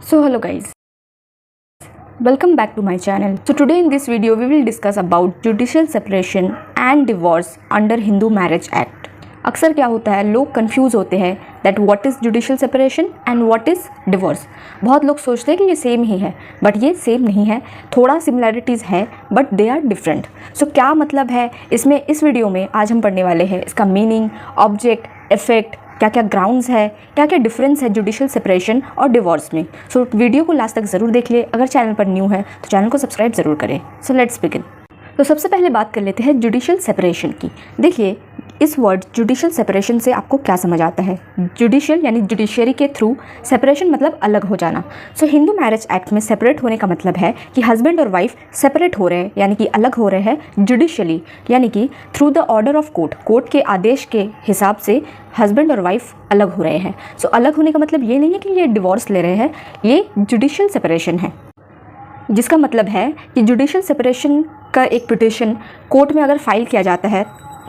So hello guys, welcome back to my channel. So today in this video we will discuss about judicial separation and divorce under Hindu Marriage Act. अक्सर क्या होता है, लोग confuse होते हैं that what is judicial separation and what is divorce. बहुत लोग सोचते हैं कि ये सेम ही है, बट ये सेम नहीं है, थोड़ा सिमिलैरिटीज़ है बट दे आर डिफरेंट। सो क्या मतलब है इसमें, इस वीडियो में आज हम पढ़ने वाले हैं इसका मीनिंग, ऑब्जेक्ट, इफेक्ट, क्या क्या ग्राउंड्स है, क्या क्या डिफरेंस है जुडिशियल सेपरेशन और डिवोर्स में। सो वीडियो को लास्ट तक ज़रूर देख ले। अगर चैनल पर न्यू है तो चैनल को सब्सक्राइब ज़रूर करें। So let's begin. तो सबसे पहले बात कर लेते हैं जुडिशियल सेपरेशन की। देखिए इस वर्ड जुडिशियल सेपरेशन से आपको क्या समझ आता है। जुडिशियल यानी जुडिशरी के थ्रू, सेपरेशन मतलब अलग हो जाना। सो हिंदू मैरिज एक्ट में सेपरेट होने का मतलब है कि हस्बैंड और वाइफ सेपरेट हो रहे हैं, यानी कि अलग हो रहे हैं जुडिशली, यानी कि through the order of court, court के आदेश के हिसाब से हस्बैंड और वाइफ अलग हो रहे हैं। सो अलग होने का मतलब ये नहीं है कि ये डिवोर्स ले रहे हैं, ये जुडिशियल सेपरेशन है, जिसका मतलब है कि जुडिशियल सेपरेशन का एक पिटिशन कोर्ट में अगर फाइल किया जाता है,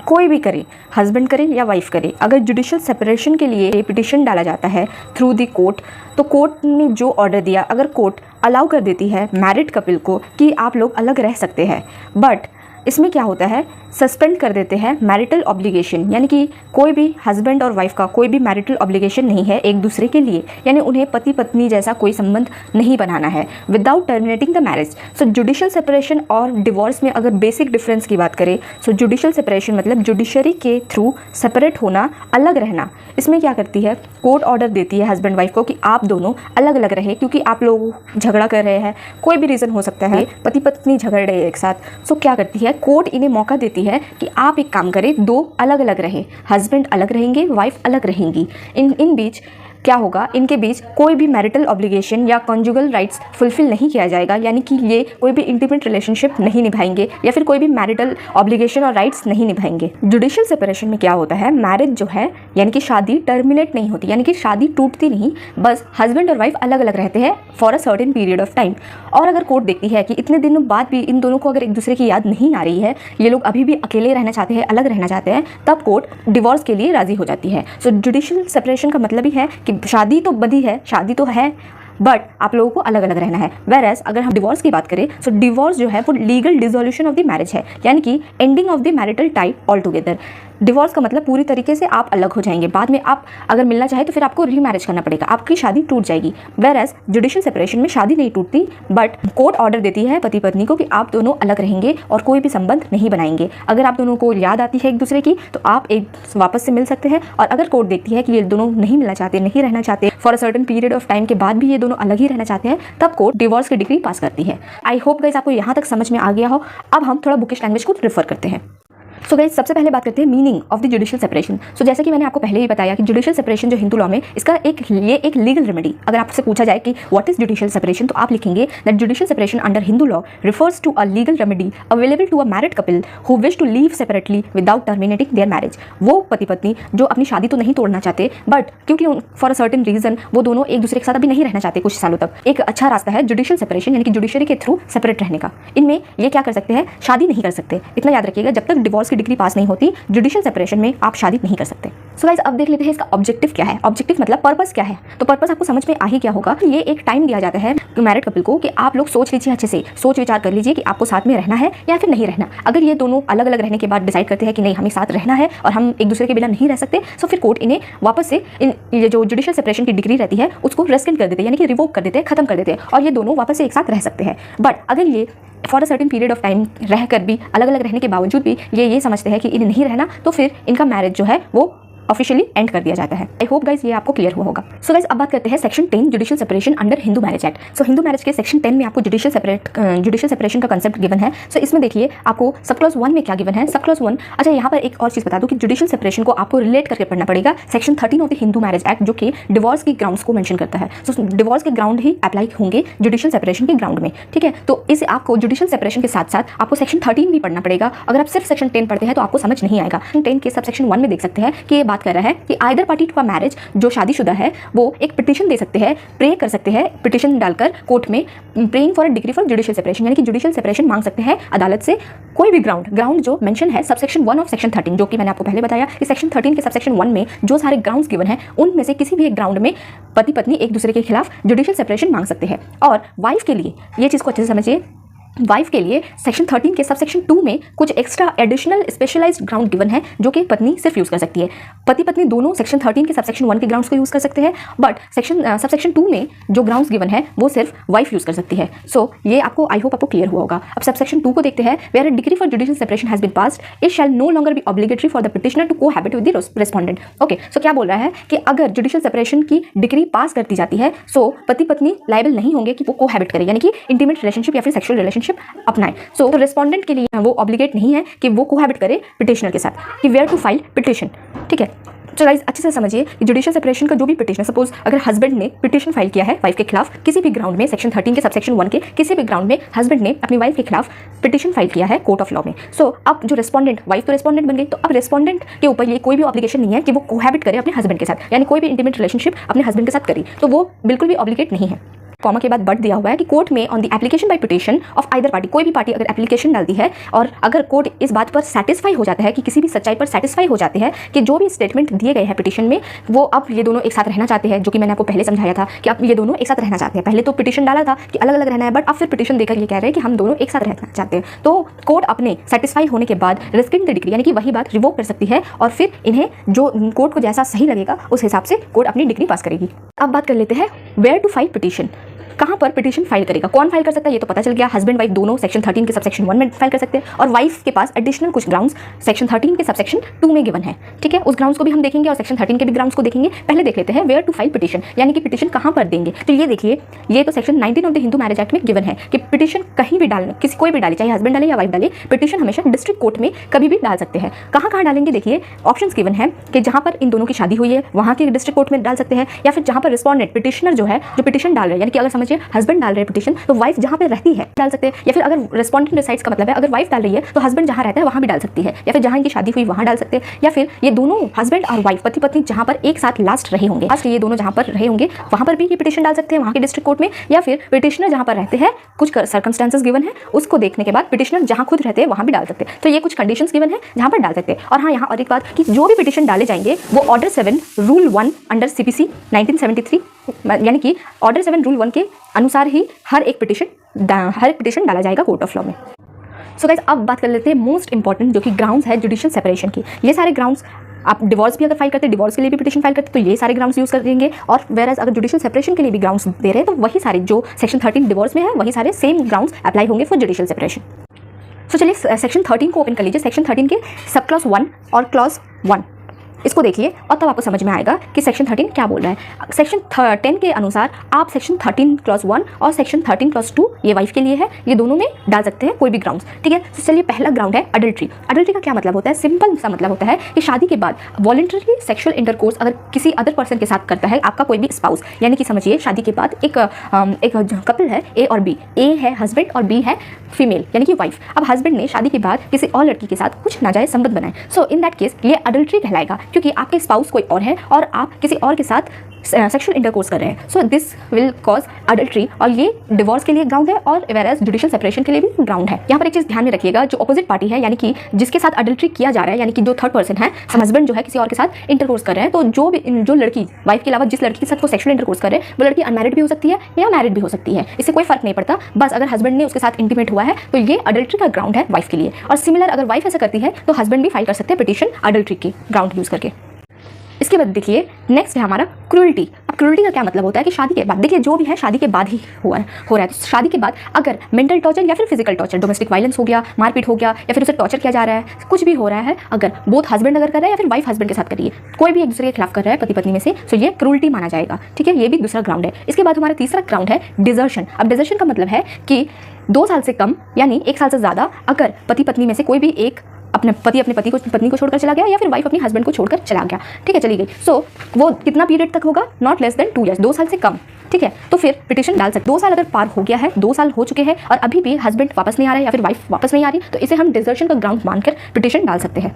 कोई भी करे, हस्बैंड करे या वाइफ करे, अगर जुडिशियल सेपरेशन के लिए पिटिशन डाला जाता है थ्रू दी कोर्ट, तो कोर्ट ने जो ऑर्डर दिया, अगर कोर्ट अलाउ कर देती है मैरिड कपल को कि आप लोग अलग रह सकते हैं, बट इसमें क्या होता है, सस्पेंड कर देते हैं मैरिटल ऑब्लिगेशन, यानी कि कोई भी हस्बैंड और वाइफ का कोई भी मैरिटल ऑब्लिगेशन नहीं है एक दूसरे के लिए, यानी उन्हें पति पत्नी जैसा कोई संबंध नहीं बनाना है without terminating the marriage. So judicial separation और डिवोर्स में अगर बेसिक डिफरेंस की बात करें, सो जुडिशियल सेपरेशन मतलब जुडिशरी के थ्रू सेपरेट होना, अलग रहना। इसमें क्या करती है, कोर्ट ऑर्डर देती है हस्बैंड वाइफ को कि आप दोनों अलग अलग रहे, क्योंकि आप लोग झगड़ा कर रहे हैं, कोई भी रीज़न हो सकता है, पति पत्नी झगड़ रहे हैं एक साथ। सो क्या करती है, कोर्ट इन्हें मौका देती है कि आप एक काम करें, दो अलग अलग रहे, हस्बैंड अलग रहेंगे, वाइफ अलग रहेंगी। इन बीच क्या होगा, इनके बीच कोई भी मैरिटल ऑब्लिगेशन या कॉन्जुगल राइट्स फुलफिल नहीं किया जाएगा, यानी कि ये कोई भी इंटीमेट रिलेशनशिप नहीं निभाएंगे या फिर कोई भी मैरिटल ऑब्लिगेशन और राइट्स नहीं निभाएंगे। जुडिशियल सेपरेशन में क्या होता है, मैरिज जो है यानी कि शादी टर्मिनेट नहीं होती, यानी कि शादी टूटती नहीं, बस हस्बैंड और वाइफ अलग अलग रहते हैं for a certain period of time. और अगर कोर्ट देखती है कि इतने दिनों बाद भी इन दोनों को अगर एक दूसरे की याद नहीं आ रही है, ये लोग अभी भी अकेले रहना चाहते हैं, अलग रहना चाहते हैं, तब कोर्ट डिवोर्स के लिए राजी हो जाती है। सो जुडिशियल सेपरेशन का मतलब ही है कि शादी तो बंधी है, शादी तो है, बट आप लोगों को अलग अलग रहना है। वेरएज अगर हम डिवोर्स की बात करें, सो डिवोर्स जो है वो legal dissolution of the marriage है, यानी कि ending of the marital tie all together. Divorce का मतलब पूरी तरीके से आप अलग हो जाएंगे, बाद में आप अगर मिलना चाहे तो फिर आपको रीमैरिज करना पड़ेगा, आपकी शादी टूट जाएगी। वेरएज जुडिशियल सेपरेशन में शादी नहीं टूटती, बट कोर्ट ऑर्डर देती है पति पत्नी को कि आप दोनों अलग रहेंगे और कोई भी संबंध नहीं बनाएंगे। अगर आप दोनों को याद आती है एक दूसरे की तो आप एक वापस से मिल सकते हैं, और अगर कोर्ट देखती है कि ये दोनों नहीं मिलना चाहते, नहीं रहना चाहते, for a certain period of time के बाद भी ये दोनों अलग ही रहना चाहते हैं, तब कोर्ट डिवोर्स की डिग्री पास करती है। आई होप गाइस आपको यहाँ तक समझ में आ गया हो। अब हम थोड़ा बुकिश लैंग्वेज को रेफर करते हैं। सो गाइस सबसे पहले बात करते हैं meaning of the judicial separation. So जैसे कि मैंने आपको पहले ही बताया कि जुडिशियल सेपरेशन जो हिंदू लॉ में, इसका एक लीगल रेमेडी। अगर आपसे पूछा जाए कि व्हाट इज जुडिशियल सेपरेशन, तो आप लिखेंगे that judicial separation under Hindu law refers to a legal remedy available to a married couple who wish to live separately without terminating their marriage. वो पति पत्नी जो अपनी शादी तो नहीं तोड़ना चाहते, बट क्योंकि फॉर अ सर्टेन रीजन वो दोनों एक दूसरे के साथ अभी नहीं रहना चाहते कुछ सालों तक, एक अच्छा रास्ता है जुडिशियल सेपरेशन, यानी कि जुडिशरी के थ्रू सेपरेट रहने का। इनमें ये क्या कर सकते हैं, शादी नहीं कर सकते। इतना याद रखिएगा, जब तक डिवोर्स की डिग्री पास नहीं होती जुडिशियल सेपरेशन में आप शादी नहीं कर सकते। सो गाइस अब देख लेते हैं इसका ऑब्जेक्टिव क्या है। ऑब्जेक्टिव मतलब पर्पस क्या है। तो पर्पस आपको समझ में आ ही क्या होगा कि ये एक टाइम दिया जाता है मैरिड कपल को कि आप लोग सोच लीजिए, अच्छे से सोच विचार कर लीजिए कि आपको साथ में रहना है या फिर नहीं रहना। अगर ये दोनों अलग अलग रहने के बाद डिसाइड करते हैं कि नहीं हमें साथ रहना है और हम एक दूसरे के बिना नहीं रह सकते, सो फिर कोर्ट इन्हें वापस से ये जो जुडिशियल सेपरेशन की डिग्री रहती है उसको रेस्किंड कर देते हैं, यानी कि रिवोक कर देते हैं, खत्म कर देते हैं, और ये दोनों वापस से एक साथ रह सकते हैं। बट अगर ये for a certain period of time रहकर भी, अलग अलग रहने के बावजूद भी ये समझते हैं कि इन्हें नहीं रहना, तो फिर इनका मैरिज जो है वो ऑफिशियली एंड कर दिया जाता है। आई होप गाइस ये आपको क्लियर हुआ होगा। सो गाइस अब बात करते हैं section 10 judicial separation under Hindu marriage act. So Hindu marriage के सेक्शन 10 में आपको जुडिशियल सेपरेशन का कंसेप्ट गिवन है। सो इसमें देखिए आपको सब क्लॉज 1 में क्या गिवन है। सब क्लॉज 1, अच्छा यहाँ पर एक और चीज़ बता दूं कि जुडिशियल सेपरेशन को आपको रिलेट करके पढ़ना पड़ेगा section 13 of the Hindu marriage act, जो कि डिवोर्स की ग्राउंड्स को मेंशन करता है। सो डिवोर्स के ग्राउंड ही अप्लाई होंगे जुडिशियल सेपरेशन के ग्राउंड में, ठीक है। तो इस आपको जुडिशियल सेपरेशन के साथ साथ आपको सेक्शन 13 भी पढ़ना पड़ेगा। अगर आप सिर्फ सेक्शन 10 पढ़ते हैं तो आपको समझ नहीं आएगा। 10 के सब सेक्शन 1 में देख सकते हैं कि ये बात बात कर रहा है कि either party to a marriage, जो शादीशुदा है वो एक पिटीशन दे सकते हैं, प्रे कर सकते हैं पिटीशन डालकर कोर्ट में, praying for a degree for judicial separation, यानी कि जुडिशियल सेपरेशन मांग सकते हैं अदालत से। कोई भी ग्राउंड जो मेंशन है सबसेक्शन 1 ऑफ सेक्शन 13, जो कि मैंने आपको पहले बताया कि सेक्शन 13 के सबसेक्शन 1 में जो सारे ग्राउंड्स गिवन हैं उनमें से किसी भी एक ग्राउंड में पति पत्नी एक दूसरे के खिलाफ जुडिशियल सेपरेशन मांग सकते हैं। और वाइफ के लिए ये चीज़ को अच्छे से समझिए, वाइफ के लिए सेक्शन 13 के सबसेक्शन 2 में कुछ extra additional specialized ground given है जो कि पत्नी सिर्फ यूज़ कर सकती है। पति पत्नी दोनों सेक्शन 13 के सबसेक्शन 1 के ग्राउंड्स को यूज़ कर सकते हैं, बट सबसेक्शन 2 में जो ग्राउंड्स गिवन है वो सिर्फ वाइफ यूज़ कर सकती है। सो ये आपको, आई होप आपको क्लियर हुआ होगा। अब सबसेक्शन 2 को देखते हैं। Where a degree for judicial separation has been passed, it shall no longer be obligatory for the petitioner to cohabit with the respondent. Okay, so क्या बोल रहा है कि अगर जुडिशियल सेपरेशन की डिग्री पास कर दी जाती है सो पति पत्नी लायबल नहीं होंगे कि वो कोहैबिट करें, यानी कि इंटीमेट रिलेशनशिप या फिर सेक्सुअल रिलेशनशिप अपनाएं। सो रेस्पोंडेंट के लिए वो ऑब्लिगेट नहीं है कि वो कोहैबिट करे पिटिशनर के साथ, कि वेयर टू फाइल पिटिशन। ठीक है, तो गाइस अच्छे से समझिए कि जुडिशियल सेपरेशन का जो भी पिटिशन, सपोज अगर हस्बैंड ने पिटिशन फाइल किया है वाइफ के खिलाफ किसी भी ग्राउंड में, सेक्शन 13 के सबसेक्शन 1 के किसी भी ग्राउंड में हस्बैंड ने अपनी वाइफ के खिलाफ पिटिशन फाइल किया है कोर्ट ऑफ लॉ में। सो अब जो रेस्पोंडेंट, वाइफ तो रेस्पोंडेंट बन गई, तो अब रेस्पोंडेंट के ऊपर ये कोई भी ऑब्लिगेशन नहीं है कि वो कोहैबिट करे अपने हस्बैंड के साथ, यानी कोई भी इंटीमेट रिलेशनशिप अपने हस्बैंड के साथ करी, तो वो बिल्कुल भी ऑब्लिगेट नहीं है। कॉमा के बाद बट दिया हुआ है कि कोर्ट में on the application by petition of either party, कोई भी पार्टी अगर एप्लीकेशन डालती है और अगर कोर्ट इस बात पर सेटिस्फाई हो जाता है कि किसी भी सच्चाई पर सेटिस्फाई हो जाते हैं कि जो भी स्टेटमेंट दिए गए हैं पिटिशन में वो अब ये दोनों एक साथ रहना चाहते हैं, जो कि मैंने आपको पहले समझाया था कि अब ये दोनों एक साथ रहना चाहते हैं। पहले तो पिटिशन डाला था कि अलग अलग रहना है, बट अब फिर पिटिशन देकर ये कह रहे हैं कि हम दोनों एक साथ रहना चाहते हैं, तो कोर्ट अपने सेटिस्फाई होने के बाद रिस्किंग द डिग्री, यानी कि वही बात रिवोक कर सकती है और फिर इन्हें जो कोर्ट को जैसा सही लगेगा उस हिसाब से कोर्ट अपनी डिग्री पास करेगी। अब बात कर लेते हैं वेयर टू फाइल पिटिशन, कहाँ पर पिटिशन फाइल करेगा, कौन फाइल कर सकता है ये तो पता चल गया, हस्बैंड वाइफ दोनों सेक्शन 13 के सबसेक्शन 1 में फाइल कर सकते हैं, और वाइफ के पास एडिशनल कुछ ग्राउंड्स सेक्शन 13 के सबसेक्शन 2 में गिवन है। ठीक है, उस ग्राउंड्स को भी हम देखेंगे और सेक्शन 13 के भी ग्राउंड्स को देखेंगे। पहले देख लेते हैं वेयर टू फाइल पिटिशन, यानी कि पिटिशन कहाँ पर देंगे। तो ये देखिए, ये तो section 19 of the Hindu marriage act में गिवन है कि पिटिशन कहीं भी डालने, किसी कोई भी डाले, चाहे हस्बैंड डाले या वाइफ डाले, पिटिशन हमेशा डिस्ट्रिक्ट कोर्ट में कभी भी डाल सकते हैं। कहाँ कहाँ डालेंगे, देखिए ऑप्शंस गिवन है कि जहाँ पर इन दोनों की शादी हुई है वहाँ के डिस्ट्रिक्ट कोर्ट में डाल सकते हैं, या फिर जहाँ पर रिस्पोंडेंट पिटिशनर जो है, जो पिटिशन डाल रहे हैं, यानी कि अगर समझिए हस्बैंड डाल रहे हैं पिटिशन तो वाइफ जहाँ पे रहती है डाल सकते हैं, या फिर अगर रेस्पोंडेंट रिसाइड्स का मतलब है अगर वाइफ डाल रही है तो हस्बैंड जहाँ रहता है वहाँ भी डाल सकती है, या फिर जहाँ इनकी शादी हुई वहाँ डाल सकते हैं, या फिर ये दोनों हस्बैंड और वाइफ पति पत्नी जहाँ पर एक साथ लास्ट रहे होंगे, लास्ट ये दोनों जहाँ पर रहे होंगे वहाँ पर भी ये पिटिशन डाल सकते हैं वहाँ के डिस्ट्रिक्ट कोर्ट में, या फिर पिटिशनर जहाँ पर रहते हैं कुछ सर्कमस्टेंसेस गिवन है उसको देखने के बाद पिटिशनर जहाँ खुद रहते हैं वहाँ भी डाल सकते हैं। तो ये कुछ कंडीशंस गिवन है जहाँ पर डाल सकते हैं। और हाँ, यहाँ और एक बात कि जो भी पिटिशन डाले जाएंगे वो ऑर्डर 7 रूल 1 अंडर CPC 1973, यानी कि ऑर्डर 7 रूल 1 के अनुसार ही हर एक पिटिशन डाला जाएगा कोर्ट ऑफ लॉ में। सो गाइस अब बात कर लेते हैं मोस्ट इंपॉर्टेंट जो कि ग्राउंड्स है जुडिशियल सेपरेशन की। ये सारे ग्राउंड्स, आप डिवोर्स भी अगर फाइल करते हैं, डिवोर्स के लिए भी पिटिशन फाइल करते हैं तो ये सारे ग्राउंड्स यूज़ कर देंगे, और वेरएज अगर जुडिशियल सेपरेशन के लिए भी ग्राउंड्स दे रहे हैं तो वही सारे जो सेक्शन 13 डिवोर्स में है वही सारे सेम ग्राउंड्स अप्लाई होंगे फॉर जुडिशियल सेपरेशन। सो चलिए सेक्शन 13 को ओपन कर लीजिए। सेक्शन 13 के सब क्लॉज 1 और क्लॉज 1 इसको देखिए और तब आपको समझ में आएगा कि सेक्शन 13 क्या बोल रहा है। सेक्शन 10 के अनुसार आप सेक्शन 13 क्लॉज 1 और सेक्शन 13 क्लॉज 2 ये वाइफ के लिए है, ये दोनों में डाल सकते हैं कोई भी ग्राउंड्स। ठीक है, तो चलिए पहला ग्राउंड है अडल्ट्री। अडल्ट्री का क्या मतलब होता है, सिंपल सा मतलब होता है कि शादी के बाद वॉलंटरली सेक्सुअल इंटरकोर्स अगर किसी अदर पर्सन के साथ करता है आपका कोई भी स्पाउस, यानी कि समझिए शादी के बाद एक कपल है ए और बी, ए है हस्बैंड और बी है फीमेल यानी कि वाइफ। अब हस्बैंड ने शादी के बाद किसी और लड़की के साथ कुछ नाजायज संबंध बनाए, सो इन दैट केस ये अडल्ट्री कहलाएगा, क्योंकि आपके स्पाउस कोई और है और आप किसी और के साथ सेक्सुअल इंटरकोर्स कर रहे हैं। So this will cause adultery, और ये डिवोर्स के लिए ग्राउंड है और वेरएज जुडिशियल सेपरेशन के लिए भी ग्राउंड है। यहाँ पर एक चीज़ ध्यान में रखिएगा, जो अपोजिट पार्टी है यानी कि जिसके साथ अडल्ट्री किया जा रहा है, यानी कि जो थर्ड पर्सन है, हस्बैंड जो है किसी और के साथ इंटरकोर्स कर रहे हैं, तो जो लड़की वाइफ के अलावा जिस लड़की के साथ वो सेक्सुअल इंटरकोर्स कर रहे हैं वो लड़की अनमैरिड भी हो सकती है या मैरिड भी हो सकती है, इससे कोई फर्क नहीं पड़ता। बस अगर हस्बैंड ने उसके साथ इंटीमेट हुआ है तो ये अडल्ट्री का ग्राउंड है वाइफ के लिए, और सिमिलर अगर वाइफ ऐसा करती है तो हस्बैंड भी फाइल कर सकते हैं पिटिशन अडल्ट्री के ग्राउंड यूज़ करके। इसके बाद देखिए नेक्स्ट है हमारा क्रूअल्टी। अब क्रूअल्टी का क्या मतलब होता है कि शादी के बाद, देखिए जो भी है शादी के बाद ही हो रहा है, तो शादी के बाद अगर मेंटल टॉर्चर या फिर फिजिकल टॉर्चर, डोमेस्टिक वायलेंस हो गया, मारपीट हो गया, या फिर उसे टॉर्चर किया जा रहा है, कुछ भी हो रहा है, अगर बोथ हस्बैंड अगर कर रहा है या फिर वाइफ हस्बैंड के साथ कर रही है, कोई भी एक दूसरे के खिलाफ कर रहा है पति पत्नी में से, तो ये क्रूअल्टी माना जाएगा। ठीक है, ये भी दूसरा ग्राउंड है। इसके बाद हमारा तीसरा ग्राउंड है डिजर्शन। अब डिजर्शन का मतलब है कि 2 साल से कम यानी 1 साल से ज़्यादा अगर पति पत्नी में से कोई भी एक अपने पत्नी को छोड़कर चला गया, या फिर वाइफ अपनी हस्बैंड को छोड़कर चला गया, ठीक है, चली गई, सो वो कितना पीरियड तक होगा, नॉट लेस देन 2 ईयर्स, 2 साल से कम। ठीक है, तो फिर पिटिशन डाल सकते। 2 साल अगर पार हो गया है, 2 साल हो चुके हैं और अभी भी हस्बैंड वापस नहीं आ रहा है या फिर वाइफ वापस नहीं आ रही, तो इसे हम डिजर्शन का ग्राउंड मानकर पिटिशन डाल सकते हैं।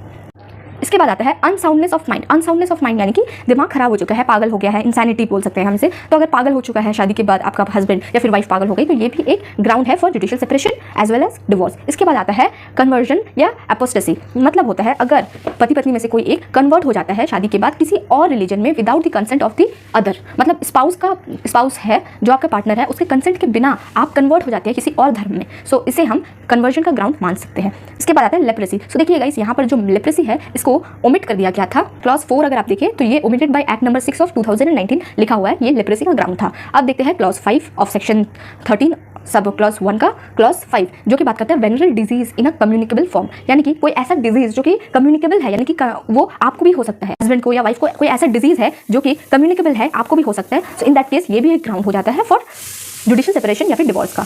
इसके बाद आता है unsoundness of mind. Unsoundness of mind यानी कि दिमाग खराब हो चुका है, पागल हो गया है, इंसैनिटी बोल सकते हैं हम इसे। तो अगर पागल हो चुका है शादी के बाद आपका हस्बैंड या फिर वाइफ पागल हो गई, तो ये भी एक ग्राउंड है for judicial separation as well as divorce. इसके बाद आता है कन्वर्जन या एपोस्टेसी। मतलब होता है अगर पति पत्नी में से कोई एक कन्वर्ट हो जाता है शादी के बाद किसी और रिलीजन में without the consent of the other. मतलब स्पाउस है जो आपका पार्टनर है, उसके कंसेंट के बिना आप कन्वर्ट हो जाते हैं किसी और धर्म में। सो इसे हम कन्वर्जन का ग्राउंड मान सकते हैं। इसके बाद आता है लेप्रेसी। सो देखिए गाइस, यहाँ पर जो लेप्रेसी है इसको ओमिट कर दिया गया था। क्लॉज 4 अगर आप देखिए तो ये omitted bye act number 6 of 2019 लिखा हुआ है, ये लेप्रेसी का ग्राउंड था। अब देखते हैं clause 5 of section 13 sub clause 1 का क्लॉज 5 जो कि बात करता है venereal disease in a communicable form. यानी कि कोई ऐसा डिजीज जो कि कम्युनिकेबल है, यानी कि वो आपको भी हो सकता है, हस्बैंड को या वाइफ को कोई ऐसा डिजीज है जो कि कम्युनिकेबल है, आपको भी हो सकता है। सो इन दैट केस ये भी एक ग्राउंड हो जाता है फॉर जुडिशियल सेपरेशन या फिर डिवोर्स का।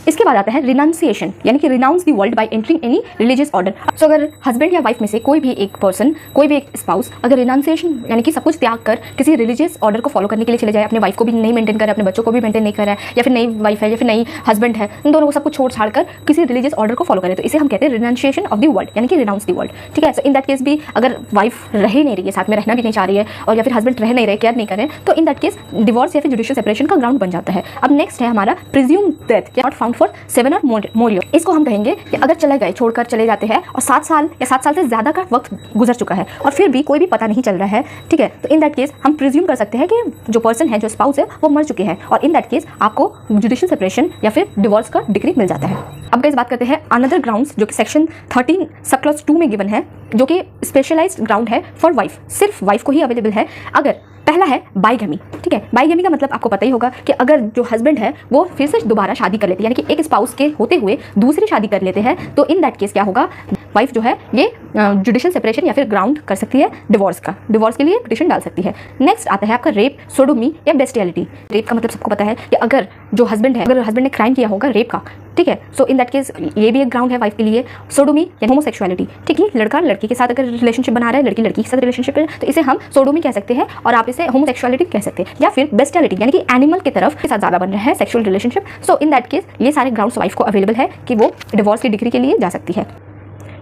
इसके बाद आता है रिनाउंसिएशन, यानी कि renounce the world by entering any religious order. So अगर हस्बैंड या वाइफ में से कोई भी एक पर्सन, कोई भी एक स्पाउस अगर रिनाउंसिएशन यानी कि सब कुछ त्याग कर किसी रिलीजियस ऑर्डर को फॉलो करने के लिए चले जाए, अपने वाइफ को भी नहीं मेंटेन करे, अपने बच्चों को भी मेंटेन नहीं करे, या फिर नई वाइफ है या फिर नई हस्बैंड है, इन दोनों को सब कुछ छोड़ छाड़ कर किसी रिलीजियस ऑर्डर को फॉलो करे, तो इसे हम कहते हैं रिनाउंसिएशन ऑफ द वर्ल्ड, यानी कि रिनाउंस द वर्ल्ड। ठीक है। सो इन दैट केस भी अगर वाइफ रह ही नहीं रही है, साथ में रहना भी नहीं चाह रही है, और या फिर हस्बैंड रह नहीं रहे, केयर नहीं कर रहे, तो इन दैट केस डिवोर्स या फिर जुडिशियल सेपरेशन का ग्राउंड बन जाता है। अब नेक्स्ट है हमारा presume death not found for 7 और मोर ईयर। इसको हम कहेंगे कि अगर चले गए, छोड़कर चले जाते हैं और 7 साल या 7 साल से ज्यादा का वक्त गुजर चुका है और फिर भी कोई भी पता नहीं चल रहा है, ठीक है, तो इन दैट केस हम प्रिज्यूम कर सकते हैं कि जो पर्सन है, जो स्पाउस है, वो मर चुके हैं, और इन दैट केस आपको जुडिशियल सेपरेशन या फिर डिवोर्स का डिग्री मिल जाता है। अब गाइस बात करते हैं अनदर ग्राउंड्स जो कि सेक्शन 13 सब क्लॉज 2 में गिवन है, जो कि स्पेशलाइज्ड ग्राउंड है फॉर वाइफ, सिर्फ वाइफ को ही अवेलेबल है। अगर पहला है बाइगमी। ठीक है, बाइगमी का मतलब आपको पता ही होगा कि अगर जो हस्बैंड है वो फिर से दोबारा शादी कर लेते हैं, यानी कि एक स्पाउस के होते हुए दूसरी शादी कर लेते हैं, तो इन दैट केस क्या होगा, वाइफ जो है ये जुडिशियल सेपरेशन या फिर ग्राउंड कर सकती है डिवोर्स का, डिवोर्स के लिए पिटीशन डाल सकती है। नेक्स्ट आता है आपका रेप, सोडोमी या बेस्टियलिटी। रेप का मतलब सबको पता है कि अगर जो हस्बैंड है, अगर हस्बैंड ने क्राइम किया होगा रेप का, ठीक है, सो इन दैट केस ये भी एक ग्राउंड है वाइफ के लिए। सोडोमी या होमोसेक्सुअलिटी, ठीक है, लड़का लड़की के साथ अगर रिलेशनशिप बना रहा है, लड़की लड़की के साथ रिलेशनशिप है, तो इसे हम सोडोमी कह सकते हैं, और आप इसे होमोसेक्सुअलिटी कह सकते हैं, या फिर बेस्टियलिटी यानी कि एनिमल की तरफ के साथ ज़्यादा बन रहा है sexual relationship. So in that case ये सारे ग्राउंड्स वाइफ को अवेलेबल है कि वो डिवोर्स की डिग्री के लिए जा सकती है।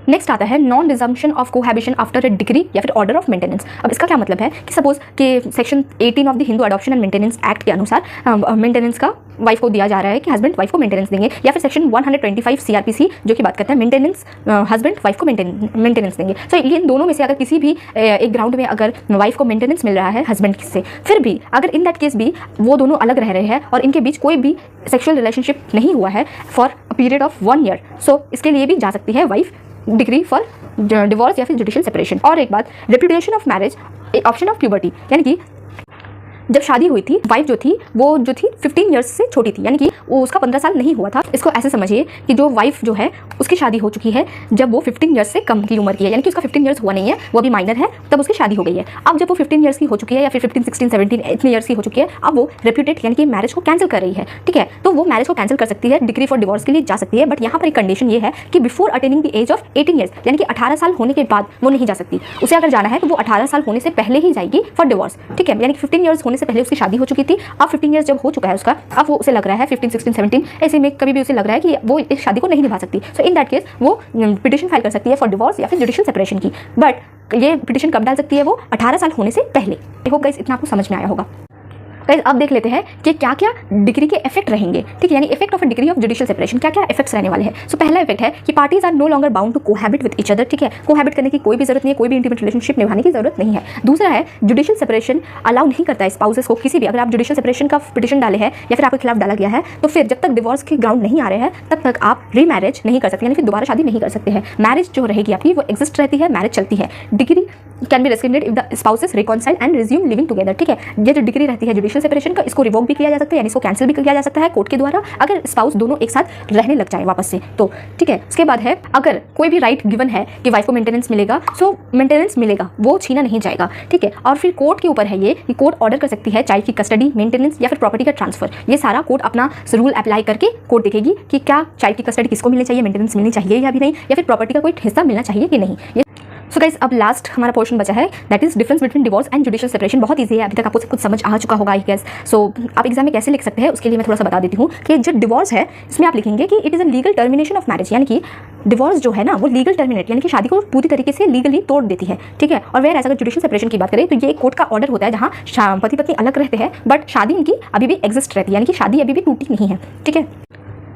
नेक्स्ट आता है non resumption of cohabitation after a degree या फिर ऑर्डर ऑफ मेंटेनेंस। अब इसका क्या मतलब है कि सपोज कि section 18 of the Hindu adoption and maintenance act के अनुसार मेंटेनेंस का वाइफ को दिया जा रहा है कि हस्बैंड वाइफ को मेंटेनेंस देंगे, या फिर सेक्शन 125 सीआरपीसी जो कि बात करता है मेंटेनेंस, हस्बैंड वाइफ को मेंटेनेंस देंगे। सो इन दोनों में से अगर किसी भी एक ग्राउंड में अगर वाइफ को मेंटेनेंस मिल रहा है हस्बैंड से, फिर भी अगर इन दैट केस भी वो दोनों अलग रह रहे हैं और इनके बीच कोई भी सेक्सुअल रिलेशनशिप नहीं हुआ है for a period of 1 year, so इसके लिए भी जा सकती है वाइफ डिग्री फॉर डिवोर्स या फिर जुडिशियल सेपरेशन। और एक बात, reputation of marriage option of puberty, यानी कि जब शादी हुई थी वाइफ जो थी वो जो थी 15 ईयर्स से छोटी थी, यानी कि वो उसका 15 साल नहीं हुआ था। इसको ऐसे समझिए कि जो वाइफ जो है उसकी शादी हो चुकी है जब वो 15 ईयर्स से कम की उम्र की है, यानी कि उसका 15 ईयर्स हुआ नहीं है, वो अभी माइनर है, तब उसकी शादी हो गई है। अब जब वो 15 ईयर्स की हो चुकी है या फिर 15, 16, 17 इतने ईयर्स की हो चुकी है, अब वो रेप्यूटेड यानी कि मैरिज को कैंसिल कर रही है, ठीक है, तो वो मैरिज को कैंसिल कर सकती है, डिग्री फॉर डिवोर्स के लिए जा सकती है। बट यहाँ पर एक कंडीशन ये है कि before attaining the age of 18 years, यानी कि 18 साल होने के बाद वो नहीं जा सकती। उसे अगर जाना है तो वो 18 साल होने से पहले ही जाएगी फॉर डिवोर्स, ठीक है, यानी कि 15 ईयर्स होने से पहले उसकी शादी हो चुकी थी, अब 15 ईयर्स जब हो चुका है उसका, अब वो उसे लग रहा है 15, 16, 17 ऐसे में कभी भी उसे लग रहा है कि वो इस शादी को नहीं निभा सकती। सो इन दैट केस वो पिटीशन फाइल कर सकती है फॉर डिवोर्स या फिर जुडिशियल सेपरेशन की। बट ये पिटीशन कब डाल सकती है, वो 18 साल होने से पहले। आई होप गाइस इतना आपको समझ में आया होगा। गाइस अब देख लेते हैं कि क्या क्या डिग्री के इफेक्ट रहेंगे, ठीक है, यानी effect of a degree of judicial separation, क्या क्या इफेक्ट्स रहने वाले हैं। सो पहला इफेक्ट है कि parties are no longer bound to cohabit with each other, ठीक है, कोहैबिट करने की कोई भी जरूरत नहीं है, कोई भी इंटीमेट रिलेशनशिप निभाने की जरूरत नहीं है। दूसरा है जुडिशियल सेपरेशन अलाउ नहीं करता है स्पाउसेस को किसी भी, अगर आप जुडिशियल सेपरेशन का पिटीशन डाले हैं या फिर आपके खिलाफ डाला गया है, तो फिर जब तक डिवोर्स के ग्राउंड नहीं आ रहे हैं तब तक आप रीमैरिज नहीं कर सकते, यानी फिर दोबारा शादी नहीं कर सकते हैं। मैरिज जो रहेगी आपकी वो एग्जिस्ट रहती है, मैरिज चलती है। Degree can be rescinded if the spouses reconcile and resume living together, ठीक है, ये जो डिग्री रहती है जुडिशियल सेपरेशन का, इसको रिवोक भी किया जा सकता है, यानी इसको कैंसिल भी किया जा सकता है कोर्ट के द्वारा अगर स्पाउस दोनों एक साथ रहने लग जाए वापस से, तो ठीक है। उसके बाद है अगर कोई भी राइट गिवन है कि वाइफ को मेंटेनेंस मिलेगा, सो मेंटेनेंस मिलेगा, वो छीना नहीं जाएगा, ठीक है। और फिर कोर्ट के ऊपर है ये कि कोर्ट ऑर्डर कर सकती है चाइल्ड की कस्टडी, मेंटेनेंस या फिर प्रॉपर्टी का ट्रांसफर। ये सारा कोर्ट अपना रूल अप्लाई करके कोर्ट देखेगी कि क्या चाइल्ड की कस्टडी किसको मिलनी चाहिए, मेंटेनेंस मिलनी चाहिए या भी नहीं, या फिर प्रॉपर्टी का कोई हिस्सा मिलना चाहिए कि नहीं। सो गाइस अब लास्ट हमारा पोर्शन बचा है, that is difference between divorce and judicial separation. बहुत ईजी है, अभी तक आपको सब कुछ समझ आ चुका होगा आई गेस। सो आप एग्जाम में कैसे लिख सकते हैं उसके लिए मैं थोड़ा सा बता देती हूँ कि जो डिवोर्स है इसमें आप लिखेंगे कि it is a legal termination of marriage, यानी कि डिवोर्स जो है ना वो लीगल टर्मिनेट यानी कि शादी को पूरी तरीके से लीगली तोड़ देती है, ठीक है। और वेयर अगर जुडिशियल सेपरेशन की बात करें तो ये एक कोर्ट का ऑर्डर होता है जहाँ पति पत्नी अलग रहते हैं बट शादी इनकी अभी भी एग्जिस्ट रहती है, यानी कि शादी अभी भी टूटी नहीं है, ठीक है।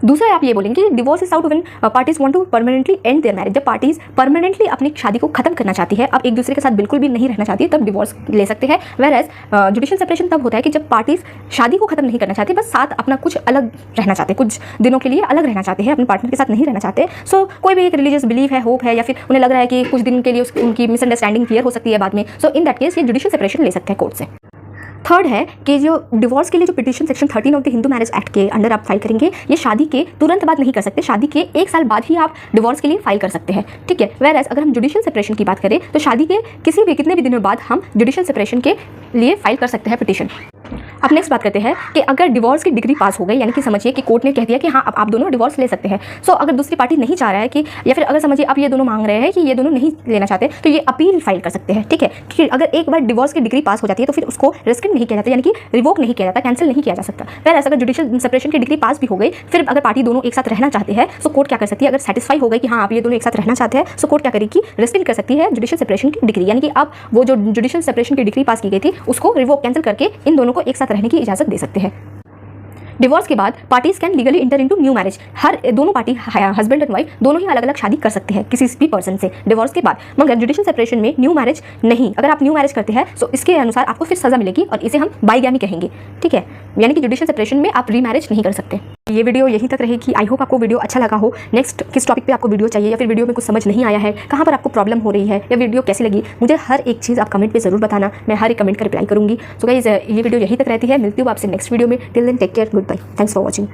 दूसरा आप ये बोलेंगे कि divorce is out when parties want to permanently end their marriage. जब पार्टीज परमानेंटली अपनी शादी को खत्म करना चाहती है, अब एक दूसरे के साथ बिल्कुल भी नहीं रहना चाहती है, तब डिवोर्स ले सकते हैं। वेयर एज जुडिशियल सेपरेशन तब होता है कि जब पार्टीज शादी को खत्म नहीं करना चाहती, बस साथ अपना कुछ अलग रहना चाहते हैं, कुछ दिनों के लिए अलग रहना चाहते हैं, अपने पार्टनर के साथ नहीं रहना चाहते। सो कोई भी एक रिलीजियस बिलीफ है, होप है, या फिर उन्हें लग रहा है कि कुछ दिन के लिए उनकी मिसअंडरस्टैंडिंग क्लियर हो सकती है बाद में। सो इन दैट केस ये जुडिशियल सेपरेशन ले सकते हैं कोर्ट से। थर्ड है कि जो डिवोर्स के लिए जो petition section 13 of the Hindu marriage act के अंडर आप फाइल करेंगे, ये शादी के तुरंत बाद नहीं कर सकते, शादी के 1 साल बाद ही आप डिवोर्स के लिए फाइल कर सकते हैं, ठीक है। वेयर एज अगर हम जुडिशियल सेपरेशन की बात करें तो शादी के कितने भी दिनों बाद हम जुडिशियल सेपरेशन के लिए फाइल कर सकते हैं पिटीशन। अब नेक्स्ट बात करते हैं कि अगर डिवोर्स की डिग्री पास हो गई, यानी कि समझिए कि कोर्ट ने कह दिया कि हाँ अब आप दोनों डिवोर्स ले सकते हैं। सो अगर दूसरी पार्टी नहीं चाह रहा है कि, या फिर अगर समझिए आप ये दोनों मांग रहे हैं कि ये दोनों नहीं लेना चाहते, तो ये अपील फाइल कर सकते हैं, ठीक है। कि अगर एक बार डिवोर्स की डिग्री पास हो जाती है तो फिर उसको रेस्किंड नहीं किया जाता, यानी कि रिवोक नहीं किया जाता, कैंसिल नहीं किया जा सकता। फिर ऐसा अगर जुडिशियल सेपरेशन की डिग्री पास भी हो गई, फिर अगर पार्टी दोनों एक साथ रहना चाहते हैं तो कोर्ट क्या कर सकती है, अगर सेटिस्फाई हो गई कि हाँ आप ये दोनों एक साथ रहना चाहते हैं, सो कोर्ट क्या करेगी, रेस्किंड कर सकती है जुडिशियल सेपरेशन की डिग्री, यानी कि अब वो जो जुडिशियल सेपरेशन की डिग्री पास की गई थी उसको रिवोक कैंसिल करके इन दोनों को एक साथ रहने की इजाजत दे सकते हैं। डिवोर्स के बाद parties can legally enter into new marriage. हर दोनों पार्टी हस्बैंड एंड वाइफ दोनों ही अलग अलग शादी कर सकते हैं किसी भी पर्सन से डिवोर्स के बाद, मगर जुडिशियल सेपरेशन में न्यू मैरिज नहीं। अगर आप न्यू मैरिज करते हैं तो इसके अनुसार आपको फिर सजा मिलेगी और इसे हम बाईगामी कहेंगे, ठीक है। यानी कि जुडिशियल सेपरेशन में आप रीमैरिज नहीं कर सकते। ये वीडियो यहीं तक रहेगी। आई होप आपको वीडियो अच्छा लगा हो। नेक्स्ट किस टॉपिक पे आपको वीडियो चाहिए, या फिर वीडियो में कुछ समझ नहीं आया है, कहाँ पर आपको प्रॉब्लम हो रही है, या वीडियो कैसी लगी, मुझे हर एक चीज़ आप कमेंट पे ज़रूर बताना, मैं हर एक कमेंट का रिप्लाई करूँगी। सो गाइस ये वीडियो यहीं तक रहती है, मिलती हूँ आपसे नेक्स्ट वीडियो में। Till then take care, goodbye, thanks for watching.